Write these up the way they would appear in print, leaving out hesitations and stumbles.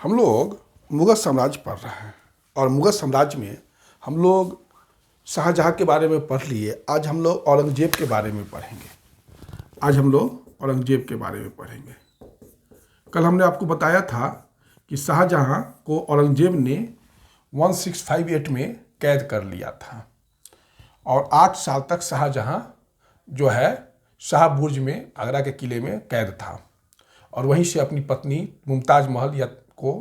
हम लोग मुगल साम्राज्य पढ़ रहे हैं और मुगल साम्राज्य में हम लोग शाहजहाँ के बारे में पढ़ लिए। आज हम लोग औरंगजेब के बारे में पढ़ेंगे। कल हमने आपको बताया था कि शाहजहाँ को औरंगजेब ने 1658 में कैद कर लिया था और 8 साल तक शाहजहाँ जो है शाह बुर्ज में, आगरा के किले में कैद था और वहीं से अपनी पत्नी मुमताज़ महल या को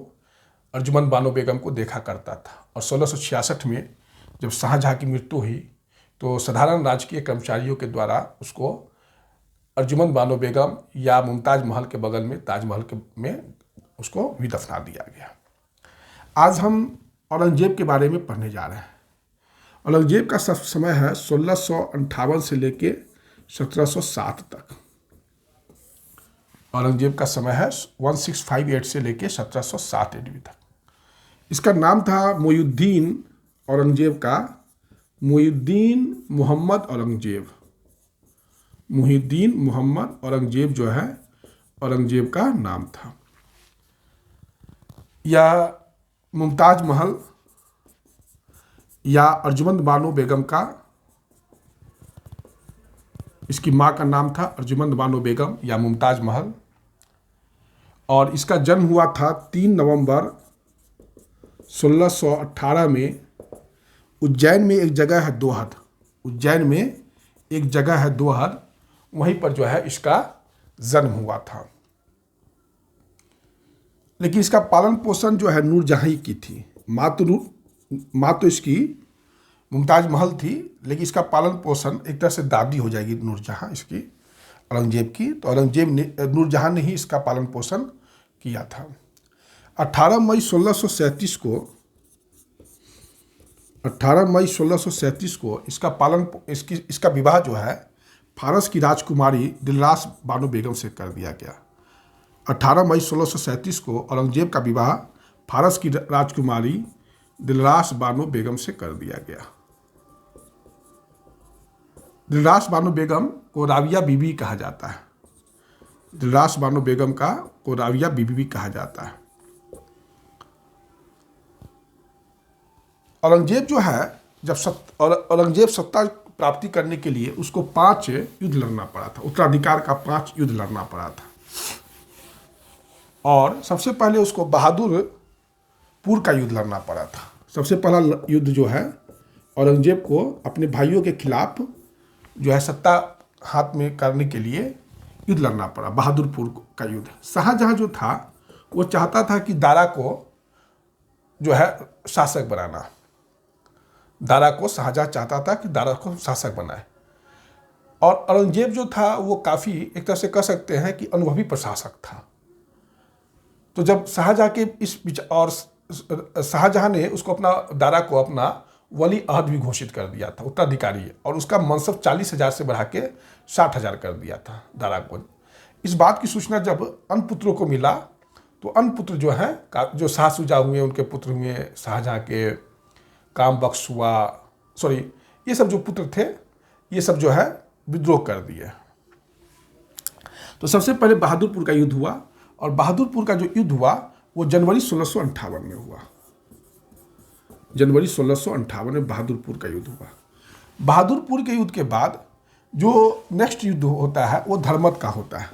अर्जुमंद बानो बेगम को देखा करता था। और 1666 में जब शाहजहाँ की मृत्यु हुई तो साधारण राजकीय कर्मचारियों के द्वारा उसको अर्जुमंद बानो बेगम या मुमताज़ महल के बगल में ताजमहल में उसको भी दफना दिया गया। आज हम औरंगजेब के बारे में पढ़ने जा रहे हैं। औरंगजेब का समय है 1658 से लेके 1707 तक। औरंगजेब का समय है 1658 से लेके 1707 ईस्वी तक। इसका नाम था मोयुद्दीन औरंगजेब का मोयुद्दीन मोहम्मद औरंगजेब। मोहिउद्दीन मोहम्मद औरंगजेब जो है औरंगजेब का नाम था। या मुमताज महल या अर्जुमंद बानो बेगम का, इसकी माँ का नाम था अर्जुमंद बानो बेगम या मुमताज महल और इसका जन्म हुआ था 3 नवंबर 1618 में उज्जैन में एक जगह है दोहद। उज्जैन में एक जगह है दोहद, वहीं पर जो है इसका जन्म हुआ था। लेकिन इसका पालन पोषण जो है नूरजहाँ की थी। माँ तो इसकी मुमताज महल थी, लेकिन इसका पालन पोषण एक तरह से दादी हो जाएगी नूरजहाँ इसकी, औरंगजेब की। तो औरंगजेब ने, नूरजहाँ ने ही इसका पालन पोषण किया था। 18 मई 1637 को इसका विवाह जो है फारस की राजकुमारी दिलरास बानो बेगम से कर दिया गया। 18 मई 1637 को औरंगजेब का विवाह फारस की राजकुमारी दिलरास बानो बेगम से कर दिया गया। दिलरास बानो बेगम को राबिया बीबी कहा जाता है। दिलरास बानो बेगम को राबिया बीबी भी कहा जाता है। औरंगजेब जो है औरंगजेब सत्ता प्राप्ति करने के लिए उसको 5 युद्ध लड़ना पड़ा था। उत्तराधिकार का 5 युद्ध लड़ना पड़ा था और सबसे पहले उसको बहादुरपुर का युद्ध लड़ना पड़ा था। सबसे पहला युद्ध जो है औरंगजेब को अपने भाइयों के खिलाफ जो है सत्ता हाथ में करने के लिए युद्ध लड़ना पड़ा, बहादुरपुर का युद्ध। शाहजहाँ जो था वो चाहता था कि दारा को जो है शासक बनाना। दारा को शाहजहाँ चाहता था कि दारा को शासक बनाए और औरंगजेब जो था वो काफ़ी एक तरह से कह सकते हैं कि अनुभवी प्रशासक था। तो जब शाहजहाँ के शाहजहाँ ने उसको दारा को अपना वली अहद भी घोषित कर दिया था, उत्तराधिकारी, और उसका मनसब 40,000 से बढ़ा के 60,000 कर दिया था दारा को। इस बात की सूचना जब अन्य पुत्रों को मिला तो अन्य पुत्र जो हैं, जो शाह शुजा हुए, उनके पुत्र हुए, शाहजहाँ के काम बख्श हुआ, ये सब जो पुत्र थे ये सब जो है विद्रोह कर दिए। तो सबसे पहले बहादुरपुर का युद्ध हुआ और बहादुरपुर का जो युद्ध हुआ वो जनवरी 1658 में हुआ। जनवरी 1658 में बहादुरपुर का युद्ध हुआ। बहादुरपुर के युद्ध के बाद जो नेक्स्ट युद्ध होता है वो धर्मत का होता है।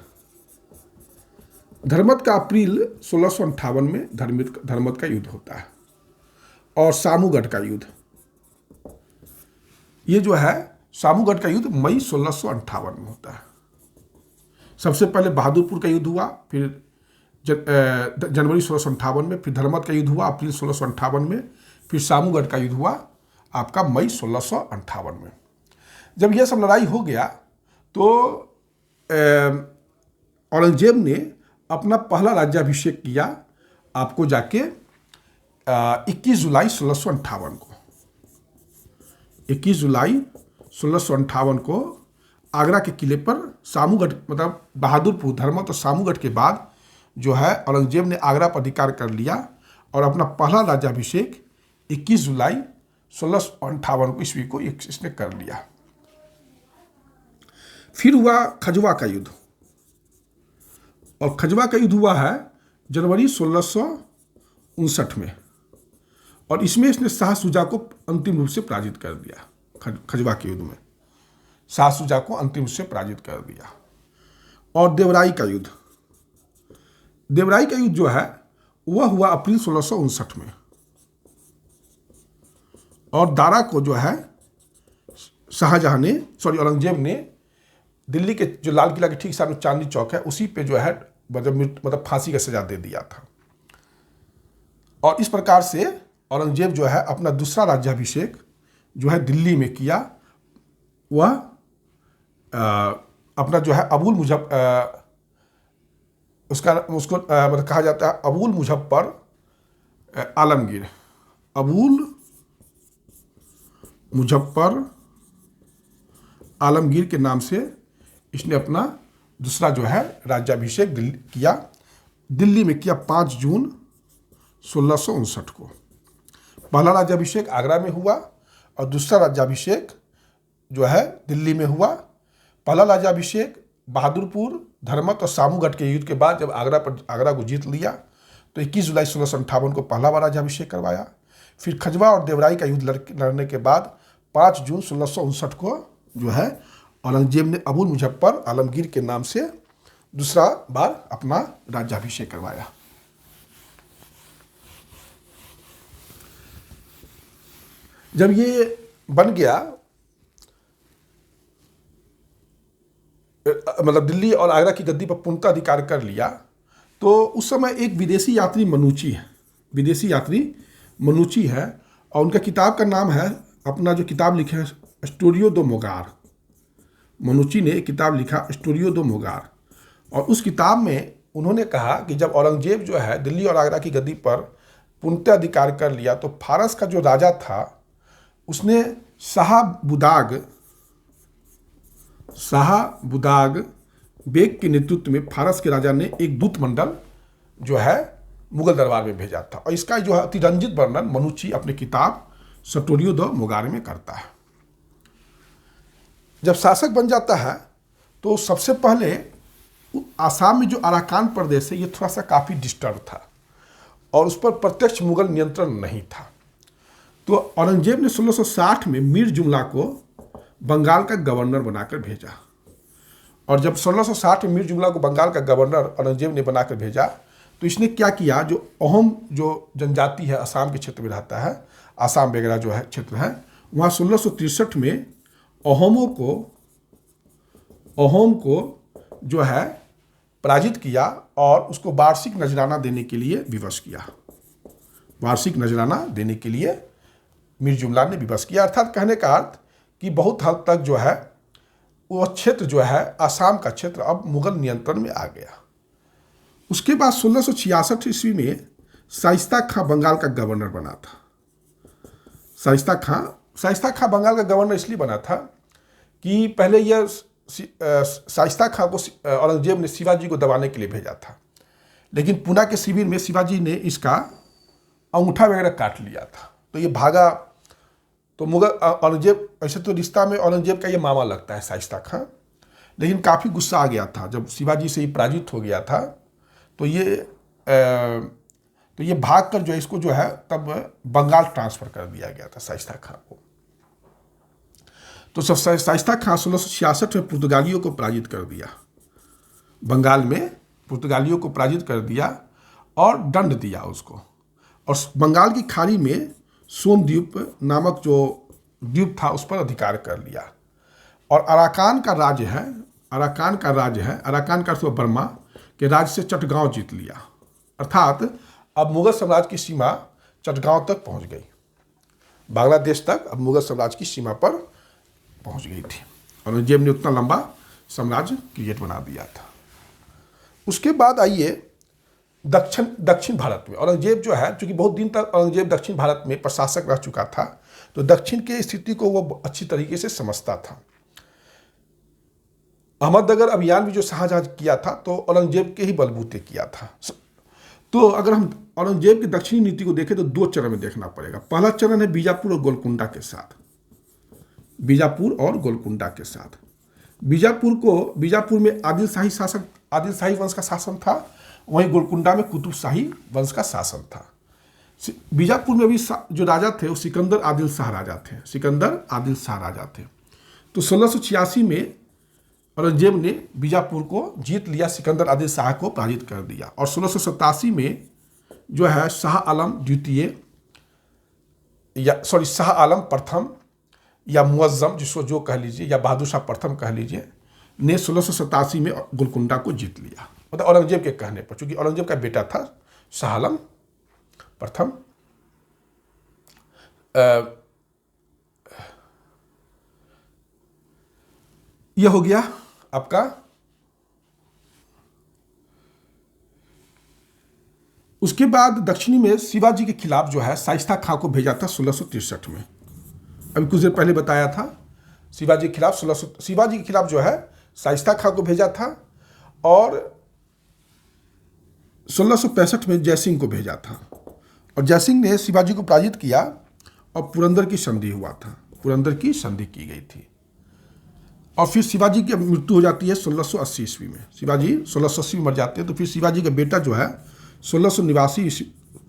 धर्मत का अप्रैल 1658 में धर्मत का युद्ध होता है और सामूगढ़ का युद्ध, ये जो है सामूगढ़ का युद्ध मई 1658 में होता है। सबसे पहले बहादुरपुर का युद्ध हुआ, फिर जनवरी 1658 में, फिर धर्मत का युद्ध हुआ अप्रैल 1658 में, फिर सामूगढ़ का युद्ध हुआ आपका मई 1658 में। जब यह सब लड़ाई हो गया तो औरंगजेब ने अपना पहला राज्याभिषेक किया आपको जाके 21 जुलाई 1658 को। 21 जुलाई 1658 को आगरा के किले पर सामूगढ़, मतलब बहादुरपुर, धर्मत और सामूगढ़ के बाद जो है औरंगजेब ने आगरा पर अधिकार कर लिया और अपना पहला राज्याभिषेक 21 जुलाई 1658 को ईस्वी को इसने कर लिया। फिर हुआ खजवा का युद्ध और खजवा का युद्ध हुआ है जनवरी 1659 1659 में, और इसमें इसने शाह शुजा को अंतिम रूप से पराजित कर दिया। खजवा के युद्ध में शाह शुजा को अंतिम रूप से पराजित कर दिया। और देवराई का युद्ध, देवराई का युद्ध जो है वह हुआ अप्रैल 1659 में, और दारा को जो है शाहजहां ने औरंगजेब ने दिल्ली के जो लाल किला के ठीक सामने चांदनी चौक है उसी पे जो है मतलब फांसी का सजा दे दिया था। और इस प्रकार से औरंगजेब जो है अपना दूसरा राज्याभिषेक जो है दिल्ली में किया। वह अपना जो है अबुल उसको मतलब कहा जाता है अबुल मुजफ्फर आलमगीर, अबुल मुजफ्फर आलमगीर के नाम से इसने अपना दूसरा जो है राज्याभिषेक किया। दिल्ली में किया 5 जून 1659 को। पहला राज्याभिषेक आगरा में हुआ और दूसरा राज्याभिषेक जो है दिल्ली में हुआ। पहला राज्याभिषेक बहादुरपुर, धर्मत और सामूगढ़ के युद्ध के बाद जब आगरा को जीत लिया तो 21 जुलाई 1658 को पहला बार राज्याभिषेक करवाया। फिर खजवा और देवराई का युद्ध लड़ने के बाद 5 जून 1659 को जो है औरंगजेब ने अबुल मुजफ्फर आलमगीर के नाम से दूसरा बार अपना राज्याभिषेक करवाया। जब ये बन गया, मतलब दिल्ली और आगरा की गद्दी पर पूर्णतः अधिकार कर लिया, तो उस समय एक विदेशी यात्री मनुची है और उनका किताब का नाम है, अपना जो किताब लिखे है स्टोरियो दो मोगार। मनुची ने एक किताब लिखा स्टोरियो दो मोगार, और उस किताब में उन्होंने कहा कि जब औरंगजेब जो है दिल्ली और आगरा की गद्दी पर पूर्णतः अधिकार कर लिया तो फारस का जो राजा था उसने शाह बुदाग बेग के नेतृत्व में फारस के राजा ने एक दूत मंडल जो है मुगल दरबार में भेजा था। और इसका जो है अतिरंजित वर्णन मनुची अपने किताब स्टोरियो दो मोगार में करता है। जब शासक बन जाता है तो सबसे पहले आसाम में जो अराकान प्रदेश है ये थोड़ा सा काफ़ी डिस्टर्ब था और उस पर प्रत्यक्ष मुगल नियंत्रण नहीं था। तो औरंगजेब ने 1660 में मीर जुमला को बंगाल का गवर्नर बनाकर भेजा, और जब 1660 में मीर जुमला को बंगाल का गवर्नर औरंगजेब ने बनाकर भेजा तो इसने क्या किया, जो अहोम जो जनजाति है असम के क्षेत्र में रहता है, आसाम वगैरह जो है क्षेत्र है, वहाँ 1663 में अहोम को जो है पराजित किया और उसको वार्षिक नजराना देने के लिए विवश किया। वार्षिक नजराना देने के लिए मीर जुमला ने विवश किया। अर्थात कहने का अर्थ कि बहुत हद तक जो है वो क्षेत्र जो है आसाम का क्षेत्र अब मुगल नियंत्रण में आ गया। उसके बाद 1666 ईस्वी में शाइस्ता खां बंगाल का गवर्नर बना था। शाइस्ता खां बंगाल का गवर्नर इसलिए बना था कि पहले यह शाइस्ता खां को औरंगजेब ने शिवाजी को दबाने के लिए भेजा था, लेकिन पूना के शिविर में शिवाजी ने इसका अंगूठा वगैरह काट लिया था, तो ये भागा। तो मुगल औरंगजेब, ऐसे तो रिश्ता में औरंगजेब का ये मामा लगता है शाइस्ता खां, लेकिन काफ़ी गुस्सा आ गया था जब शिवाजी से ही पराजित हो गया था। तो ये भाग कर जो है इसको जो है तब बंगाल ट्रांसफ़र कर दिया गया था शाइस्ता खां को। तो शाइस्ता खां 1666 में पुर्तगालियों को पराजित कर दिया, बंगाल में पुर्तगालियों को पराजित कर दिया और दंड दिया उसको, और बंगाल की खाड़ी में सोमद्वीप नामक जो द्वीप था उस पर अधिकार कर लिया। और अराकान का राज्य है, अराकान का अर्थ बर्मा के राज्य से चटगांव जीत लिया। अर्थात अब मुगल साम्राज्य की सीमा चटगांव तक पहुंच गई, बांग्लादेश तक अब मुगल साम्राज्य की सीमा पर पहुंच गई थी। औरंगजेब ने उतना लंबा साम्राज्य क्रिएट बना दिया था। उसके बाद आइए दक्षिण भारत में औरंगजेब जो है, चूंकि बहुत दिन तक औरंगजेब दक्षिण भारत में प्रशासक रह चुका था, तो दक्षिण की स्थिति को वो अच्छी तरीके से समझता था। अहमदनगर अभियान भी जो शाहजहां किया था तो औरंगजेब के ही बलबूते किया था। तो अगर हम औरंगजेब की दक्षिणी नीति को देखें तो 2 चरण में देखना पड़ेगा। पहला चरण है बीजापुर और गोलकुंडा के साथ। बीजापुर में आदिल शाही वंश का शासन था, वहीं गोलकुंडा में कुतुब शाही वंश का शासन था। बीजापुर में भी जो राजा थे वो सिकंदर आदिल शाह राजा थे, सिकंदर आदिल शाह राजा थे। तो 1686 में औरंगजेब ने बीजापुर को जीत लिया, सिकंदर आदिल शाह को पराजित कर दिया। और 1687 में जो है शाह आलम द्वितीय शाह आलम प्रथम या मुअज्जम, जिसको जो कह लीजिए, या बहादुर शाह प्रथम कह लीजिए, ने 1687 में गोलकुंडा को जीत लिया। मतलब औरंगजेब के कहने पर, चूंकि औरंगजेब का बेटा था शाह आलम प्रथम। यह हो गया आपका। उसके बाद दक्षिणी में शिवाजी के खिलाफ जो है शाइस्ता खां को भेजा था 1663 में। अभी कुछ देर पहले बताया था शिवाजी के खिलाफ जो है शाइस्ता खां को भेजा था, और 1665 में जयसिंह को भेजा था। और जयसिंह ने शिवाजी को पराजित किया और पुरंदर की संधि हुआ था, पुरंदर की संधि की गई थी। और फिर शिवाजी की मृत्यु हो जाती है 1680 ईस्वी में। शिवाजी 1680 में मर जाते हैं। तो फिर शिवाजी का बेटा जो है 1689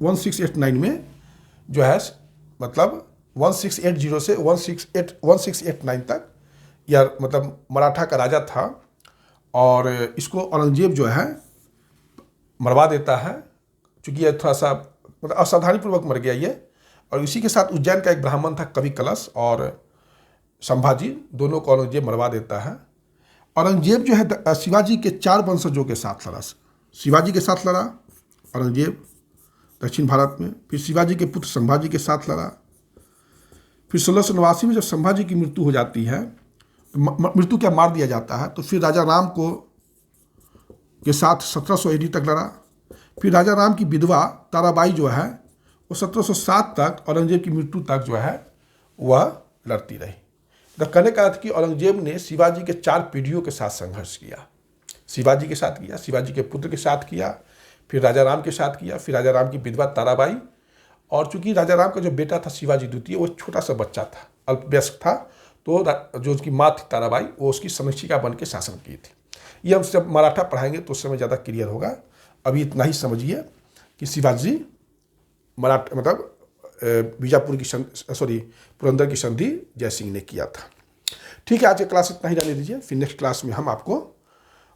1689 में जो है, मतलब 1680 से 1689 तक यह मतलब मराठा का राजा था। और इसको औरंगजेब जो है मरवा देता है, चूँकि यह थोड़ा सा मतलब असावधानीपूर्वक मर गया ये। और इसी के साथ उज्जैन का एक ब्राह्मण था कवि कलश और संभाजी, दोनों को औरंगजेब मरवा देता है। औरंगजेब जो है शिवाजी के 4 वंशजों के साथ लड़ा। शिवाजी के साथ लड़ा औरंगजेब दक्षिण भारत में, फिर शिवाजी के पुत्र संभाजी के साथ लड़ा। फिर 1689 में जब संभाजी की मृत्यु हो जाती है, मृत्यु क्या मार दिया जाता है, तो फिर राजा राम को के साथ 1700 AD तक लड़ा। फिर राजा राम की विधवा ताराबाई जो है वो 1707 तक औरंगजेब की मृत्यु तक जो है वह लड़ती रही। तो कहने का अर्थ कि औरंगजेब ने शिवाजी के 4 पीढ़ियों के साथ संघर्ष किया। शिवाजी के साथ किया, शिवाजी के पुत्र के साथ किया, फिर राजा राम के साथ किया, फिर राजा राम की विधवा ताराबाई। और चूंकि राजा राम का जो बेटा था शिवाजी द्वितीय, वो छोटा सा बच्चा था, अल्पवयस्क था, तो जो उसकी माँ थी ताराबाई, वो उसकी समीक्षिका बन के शासन की थी। ये हम जब मराठा पढ़ाएंगे तो उस समय ज़्यादा क्लियर होगा। अभी इतना ही समझिए कि शिवाजी मराठा मतलब बीजापुर की पुरंदर की संधि जयसिंह ने किया था। ठीक है, आज की क्लास इतना ही रहने दीजिए। फिर नेक्स्ट क्लास में हम आपको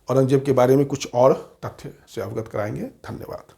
औरंगजेब के बारे में कुछ और तथ्य से अवगत कराएंगे। धन्यवाद।